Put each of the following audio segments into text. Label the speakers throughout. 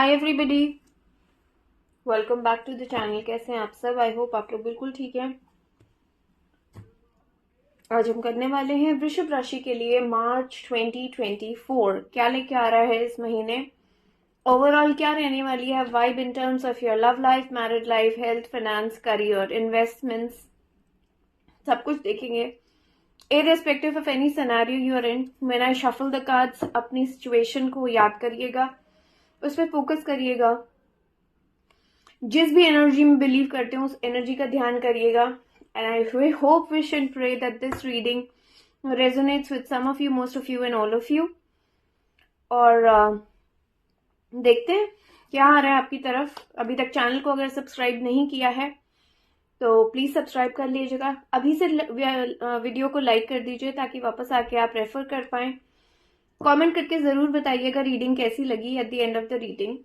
Speaker 1: Hi everybody, welcome back to the channel. कैसे हैं आप सब? आई होप आप लोग बिल्कुल ठीक हैं। आज हम करने वाले हैं वृषभ राशि के लिए मार्च 2024 क्या लेके आ रहा है इस महीने, ओवरऑल क्या रहने वाली है vibe in terms of your love life, married life, health, finance, career, investments, सब कुछ देखेंगे। Irrespective of any scenario you are in, when I shuffle the cards, अपनी सिचुएशन को याद करिएगा, उस पर फोकस करिएगा। जिस भी एनर्जी में बिलीव करते हो उस एनर्जी का ध्यान करिएगा। And I hope, wish and pray that this reading resonates with some of you, most of you and all of you. और देखते हैं क्या आ रहा है आपकी तरफ। अभी तक चैनल को अगर सब्सक्राइब नहीं किया है तो प्लीज सब्सक्राइब कर लीजिएगा। अभी से वीडियो को लाइक कर दीजिए ताकि वापस आके आप रेफर कर पाए। कमेंट करके जरूर बताइएगा रीडिंग कैसी लगी at the end of the reading.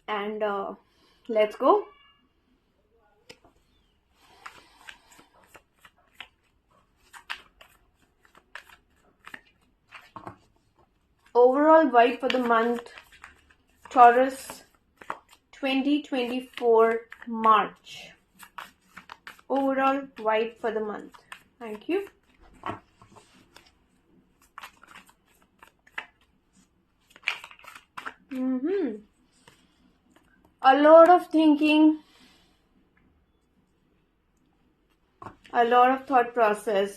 Speaker 1: And let's go. Overall vibe for the month Taurus 2024 March. Overall vibe for the month. Thank you. A lot of thinking, a lot of thought process.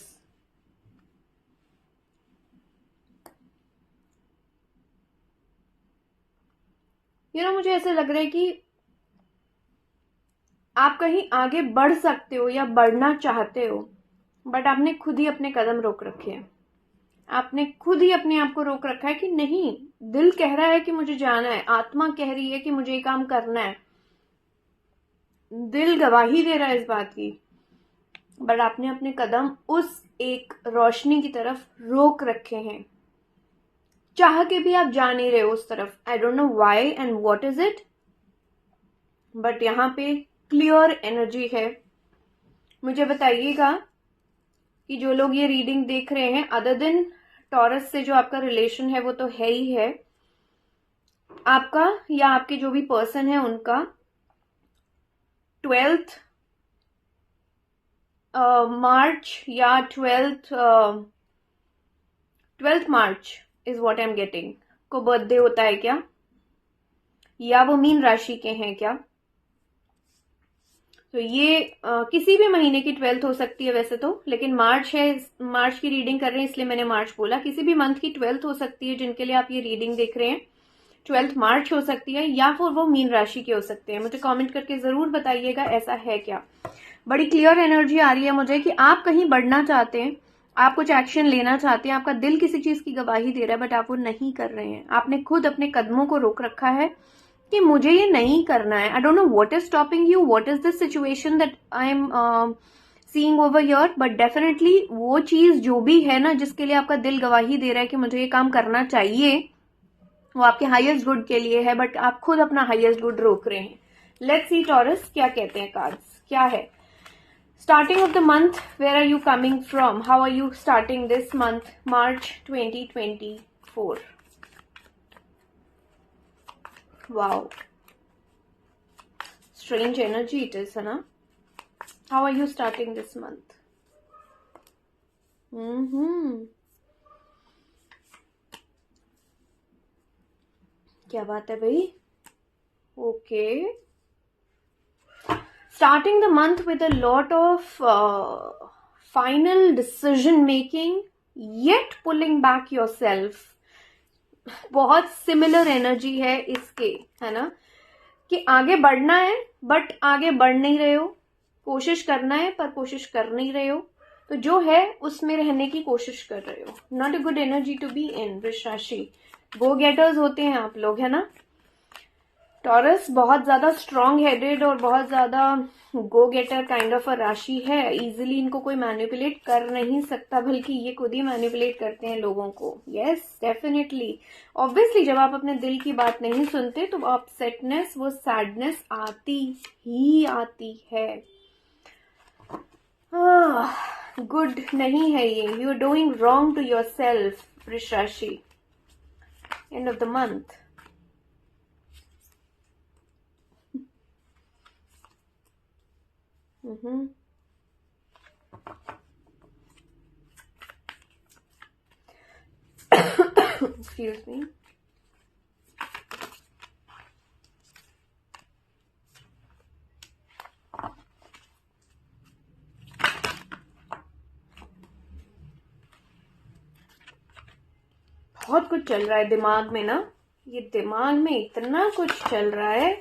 Speaker 1: मुझे ऐसा लग रहा है कि आप कहीं आगे बढ़ सकते हो या बढ़ना चाहते हो, बट आपने खुद ही अपने कदम रोक रखे हैं। आपने खुद ही अपने आप को रोक रखा है कि नहीं, दिल कह रहा है कि मुझे जाना है, आत्मा कह रही है कि मुझे ये काम करना है, दिल गवाही दे रहा है इस बात की, बट आपने अपने कदम उस एक रोशनी की तरफ रोक रखे हैं। चाह के भी आप जा नहीं रहे हो उस तरफ। I don't know why and what is it, but यहाँ पे क्लियर एनर्जी है। मुझे बताइएगा कि जो लोग ये रीडिंग देख रहे हैं, अदर देन टॉरस से जो आपका रिलेशन है वो तो है ही है, आपका या आपके जो भी पर्सन है उनका 12th मार्च या 12th March is what I am getting को बर्थडे होता है क्या, या वो मीन राशि के हैं क्या। तो ये किसी भी महीने की 12th हो सकती है वैसे तो, लेकिन मार्च है, मार्च की रीडिंग कर रहे हैं इसलिए मैंने मार्च बोला। किसी भी मंथ की 12th हो सकती है जिनके लिए आप ये रीडिंग देख रहे हैं। 12th मार्च हो सकती है या फिर वो मीन राशि के हो सकते हैं। मुझे कमेंट करके जरूर बताइएगा ऐसा है क्या। बड़ी क्लियर एनर्जी आ रही है मुझे कि आप कहीं बढ़ना चाहते हैं, आप कुछ एक्शन लेना चाहते हैं, आपका दिल किसी चीज की गवाही दे रहा है, बट आप वो नहीं कर रहे हैं। आपने खुद अपने कदमों को रोक रखा है कि मुझे ये नहीं करना है। I don't know what is stopping you, what is this situation that I am seeing over here, but definitely वो चीज जो भी है ना जिसके लिए आपका दिल गवाही दे रहा है कि मुझे ये काम करना चाहिए, वो आपके हाईएस्ट गुड के लिए है, बट आप खुद अपना हाईएस्ट गुड रोक रहे हैं। लेट्स सी टॉरस क्या कहते हैं कार्ड्स, क्या है। Starting of the month, where are you coming from, how are you starting this month March 2024। Wow, strange energy it is, है ना? How are you starting this month? क्या बात है भाई? Okay. Starting the month with a lot of final decision making, yet pulling back yourself. बहुत similar energy है इसके, है ना, कि आगे बढ़ना है बट आगे बढ़ नहीं रहे हो, कोशिश करना है पर कोशिश कर नहीं रहे हो, तो जो है उसमें रहने की कोशिश कर रहे हो। Not a good energy to be in Vrish Rashi. Go getters होते हैं आप लोग, है ना। टॉरस बहुत ज्यादा स्ट्रॉन्ग हेडेड और बहुत ज्यादा गो गेटर काइंड ऑफ अ राशि है। इजीली इनको कोई मैनिपुलेट कर नहीं सकता, बल्कि ये खुद ही मैनिपुलेट करते हैं लोगों को। Yes, definitely. ऑब्वियसली जब आप अपने दिल की बात नहीं सुनते तो अपसेटनेस, वो सैडनेस आती ही आती है। गुड नहीं है ये। You are doing wrong to yourself Vrish Rashi. End of the month. Excuse me. बहुत कुछ चल रहा है दिमाग में ना, ये दिमाग में इतना कुछ चल रहा है।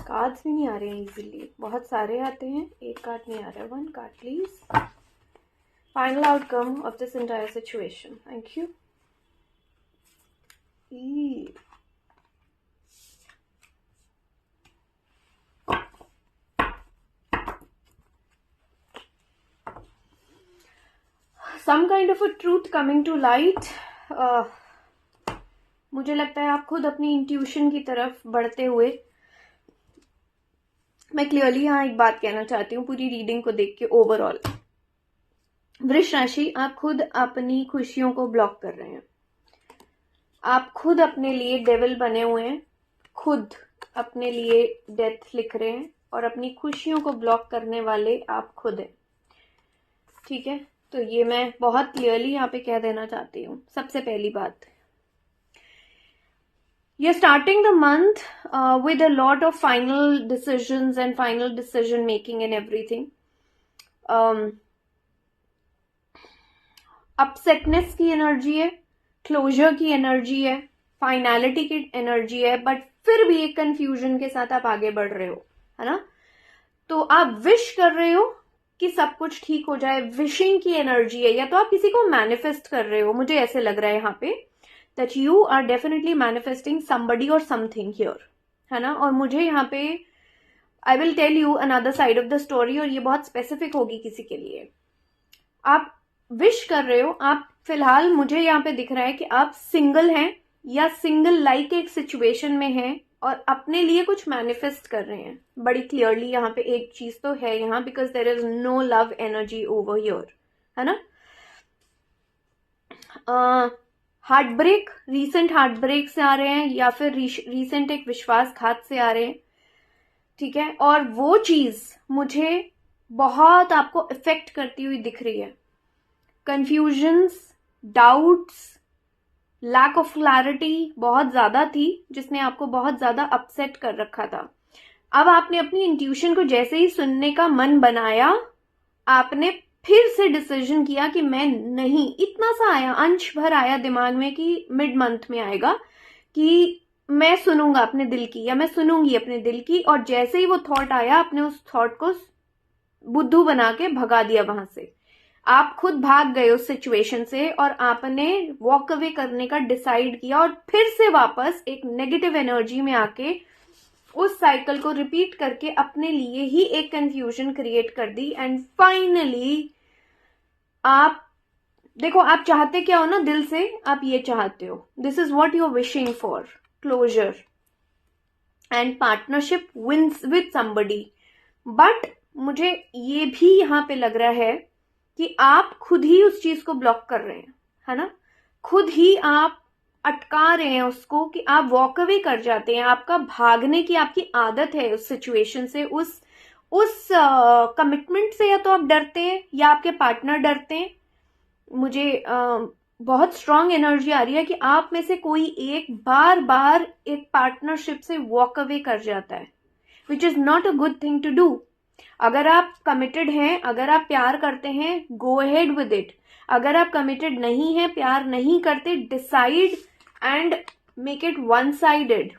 Speaker 1: कार्ड्स भी नहीं आ रहे हैं इजीली, बहुत सारे आते हैं, एक कार्ड नहीं आ रहा है। One card please. Final outcome of this entire situation. Thank you. some kind of a truth coming to light. मुझे लगता है आप खुद अपनी इंट्यूशन की तरफ बढ़ते हुए, मैं क्लियरली यहाँ एक बात कहना चाहती हूँ पूरी रीडिंग को देख के। ओवरऑल वृष राशि, आप खुद अपनी खुशियों को ब्लॉक कर रहे हैं। आप खुद अपने लिए डेविल बने हुए हैं, खुद अपने लिए डेथ लिख रहे हैं, और अपनी खुशियों को ब्लॉक करने वाले आप खुद हैं। ठीक है, तो ये मैं बहुत क्लियरली यहाँ पे कह देना चाहती हूँ। सबसे पहली बात, you're starting the month with a lot of final decisions and final decision making and everything. अपसेटनेस की एनर्जी है, क्लोजर की एनर्जी है, फाइनलिटी की एनर्जी है, बट फिर भी एक कंफ्यूजन के साथ आप आगे बढ़ रहे हो, है ना। तो आप विश कर रहे हो कि सब कुछ ठीक हो जाए, विशिंग की एनर्जी है, या तो आप किसी को मैनिफेस्ट कर रहे हो। मुझे ऐसे लग रहा है यहाँ पे that you are definitely manifesting somebody or something here, है ना। और मुझे यहाँ पे I will tell you another side of the story, और ये बहुत स्पेसिफिक होगी किसी के लिए। आप विश कर रहे हो, आप फिलहाल मुझे यहाँ पे दिख रहा है कि आप सिंगल हैं या सिंगल लाइक एक सिचुएशन में हैं और अपने लिए कुछ मैनिफेस्ट कर रहे हैं। बड़ी क्लियरली यहाँ पे एक चीज तो है यहाँ, because there is no love energy over here, है ना। Heart break, recent heart break से आ रहे हैं, या फिर रीसेंट एक विश्वासघात से आ रहे हैं। ठीक है, और वो चीज मुझे बहुत आपको इफेक्ट करती हुई दिख रही है। Confusions, doubts, lack of clarity बहुत ज्यादा थी, जिसने आपको बहुत ज्यादा अपसेट कर रखा था। अब आपने अपनी इंट्यूशन को जैसे ही सुनने का मन बनाया, आपने फिर से डिसीजन किया कि मैं नहीं, इतना सा आया, अंश भर आया दिमाग में कि मिड मंथ में आएगा कि मैं सुनूंगा अपने दिल की, या मैं सुनूंगी अपने दिल की। और जैसे ही वो थॉट आया, आपने उस थॉट को बुद्धू बना के भगा दिया वहां से। आप खुद भाग गए उस सिचुएशन से और आपने वॉक अवे करने का डिसाइड किया, और फिर से वापस एक नेगेटिव एनर्जी में आके उस साइकिल को रिपीट करके अपने लिए ही एक कंफ्यूजन क्रिएट कर दी। एंड फाइनली आप देखो, आप चाहते क्या हो ना दिल से, आप ये चाहते हो, this is what you are wishing for, closure and partnership with somebody. But मुझे ये भी यहां पे लग रहा है कि आप खुद ही उस चीज को ब्लॉक कर रहे हैं, है ना। खुद ही आप अटका रहे हैं उसको कि आप वॉक अवे कर जाते हैं। आपका भागने की आपकी आदत है उस सिचुएशन से, उस कमिटमेंट से। या तो आप डरते हैं या आपके पार्टनर डरते हैं। मुझे बहुत स्ट्रांग एनर्जी आ रही है कि आप में से कोई एक बार बार एक पार्टनरशिप से वॉक अवे कर जाता है, which is not a good thing to do. अगर आप कमिटेड हैं, अगर आप प्यार करते हैं, गो अहेड विद इट। अगर आप कमिटेड नहीं हैं, प्यार नहीं करते, decide and make it one sided.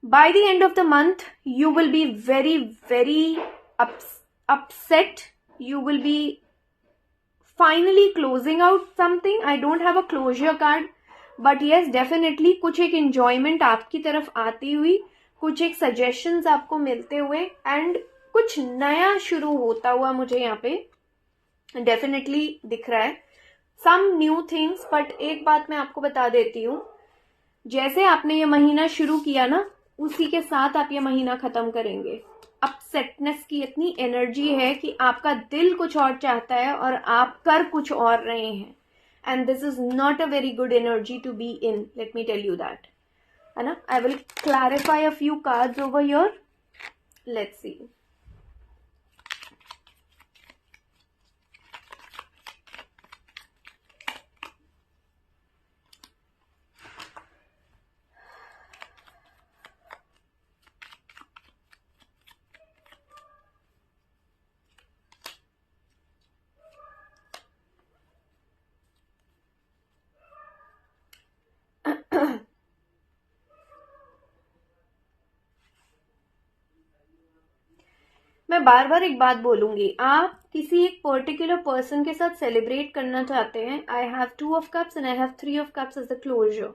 Speaker 1: By the end of the month, you will be very, very upset. You will be finally closing out something. I don't have a closure card, but yes definitely कुछ एक enjoyment आपकी तरफ आती हुई, कुछ एक suggestions आपको मिलते हुए, एंड कुछ नया शुरू होता हुआ मुझे यहाँ पे डेफिनेटली दिख रहा है. Some new things. बट एक बात मैं आपको बता देती हूँ, जैसे आपने ये महीना शुरू किया ना, उसी के साथ आप ये महीना खत्म करेंगे. अपसेटनेस की इतनी एनर्जी है कि आपका दिल कुछ और चाहता है और आप कर कुछ और रहे हैं. And this is not a very good energy to be in, let me tell you that, है ना. I will clarify a few cards over your. Let's see. मैं बार बार एक बात बोलूंगी, आप किसी एक पर्टिकुलर पर्सन के साथ सेलिब्रेट करना चाहते हैं. I have 2 of cups and I have 3 of cups as the closure.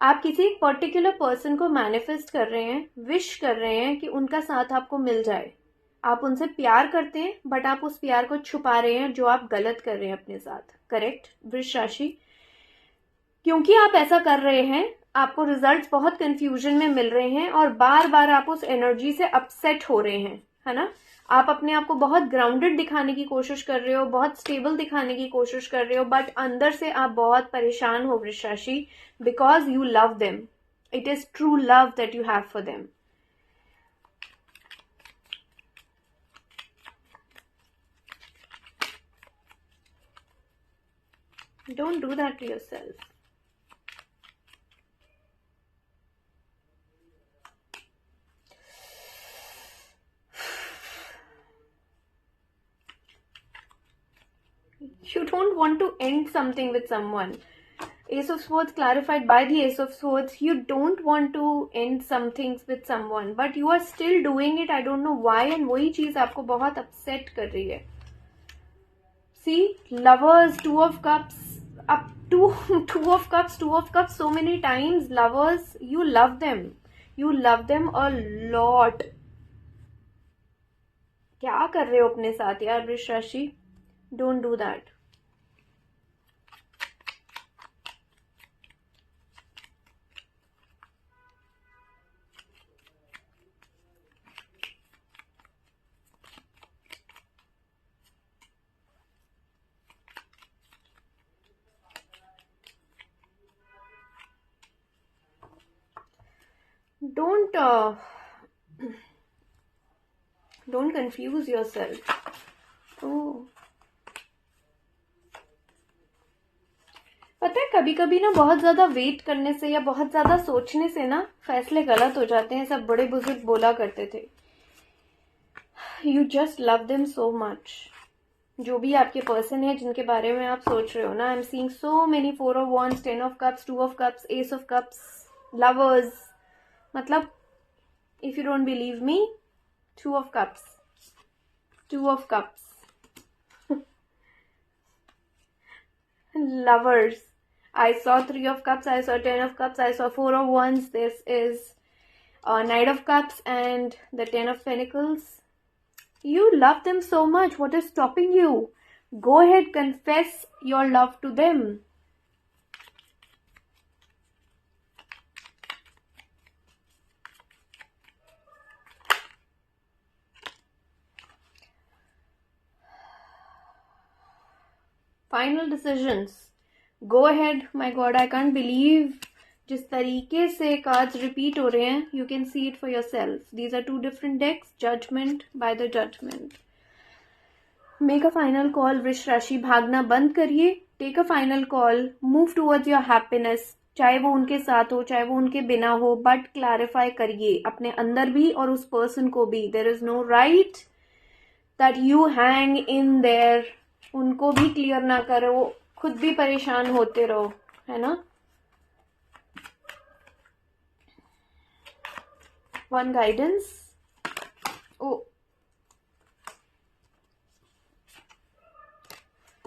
Speaker 1: आप किसी एक पर्टिकुलर पर्सन को मैनिफेस्ट कर रहे हैं, विश कर रहे हैं कि उनका साथ आपको मिल जाए. आप उनसे प्यार करते हैं, बट आप उस प्यार को छुपा रहे हैं, जो आप गलत कर रहे हैं अपने साथ. करेक्ट वृष राशि? क्योंकि आप ऐसा कर रहे हैं, आपको रिजल्ट्स बहुत कंफ्यूजन में मिल रहे हैं और बार बार आप उस एनर्जी से अपसेट हो रहे हैं, है ना. आप अपने आप को बहुत ग्राउंडेड दिखाने की कोशिश कर रहे हो, बहुत स्टेबल दिखाने की कोशिश कर रहे हो, बट अंदर से आप बहुत परेशान हो Vrish Rashi, because you love them. It is true love that you have for them. Don't do that to yourself. You don't want to end something with someone. Ace of Swords clarified by the Ace of Swords. You don't want to end some things with someone, but you are still doing it. I don't know why, and वही चीज आपको बहुत upset कर रही है. See, lovers, 2 of cups, up to 2 of cups, 2 of cups so many times. Lovers, you love them. You love them a lot. क्या कर रहे हो अपने साथ यार वृष राशि? Don't do that. Don't confuse yourself. Oh. पता है, कभी कभी ना बहुत ज्यादा वेट करने से या बहुत ज्यादा सोचने से ना फैसले गलत हो जाते हैं. सब बड़े बुजुर्ग बोला करते थे. You just love them so much. जो भी आपके पर्सन है जिनके बारे में आप सोच रहे हो ना, I am seeing so many 4 of wands, 10 of cups, 2 of cups, ace of cups, lovers. मतलब if you don't believe me, 2 of cups, 2 of cups, lovers. I saw 3 of cups, I saw 10 of cups, I saw 4 of wands. This is Knight of Cups and the 10 of Pentacles. You love them so much. What is stopping you? Go ahead, confess your love to them. Final decisions. Go ahead. My God, I can't believe जिस तरीके से cards repeat हो रहे हैं. You can see it for yourself. These are 2 different decks. Judgment by the Judgment. Make a final call. वृष राशि, भागना बंद करिए. Take a final call. Move towards your happiness. चाहे वो उनके साथ हो, चाहे वो उनके बिना हो, बट क्लैरिफाई करिए अपने अंदर भी और उस पर्सन को भी. There is no right that you hang in there. उनको भी क्लियर ना करो, खुद भी परेशान होते रहो, है ना. One guidance. Oh.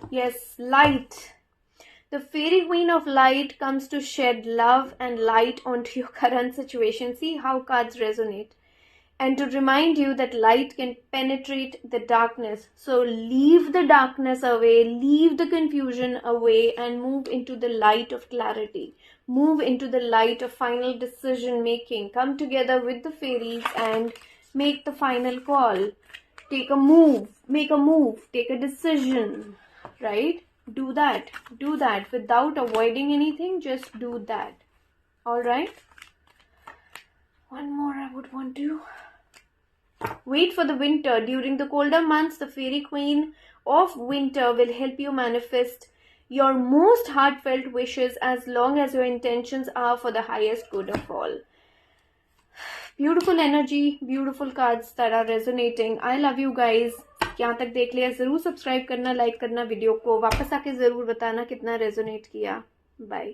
Speaker 1: Yes, light. The fairy queen of light comes to shed love and light onto your current situation. See how cards resonate. And to remind you that light can penetrate the darkness. So leave the darkness away, leave the confusion away, and move into the light of clarity. Move into the light of final decision making. Come together with the fairies and make the final call. Take a move, make a move, take a decision, right? Do that without avoiding anything. Just do that. All right. One more I would want to. Wait for the winter. During the colder months, the fairy queen of winter will help you manifest your most heartfelt wishes as long as your intentions are for the highest good of all. Beautiful energy, beautiful cards that are resonating. I love you guys. यहाँ तक देख लिया, जरूर subscribe करना, like करना video को, वापस आके जरूर बताना कितना रेजोनेट किया. बाय.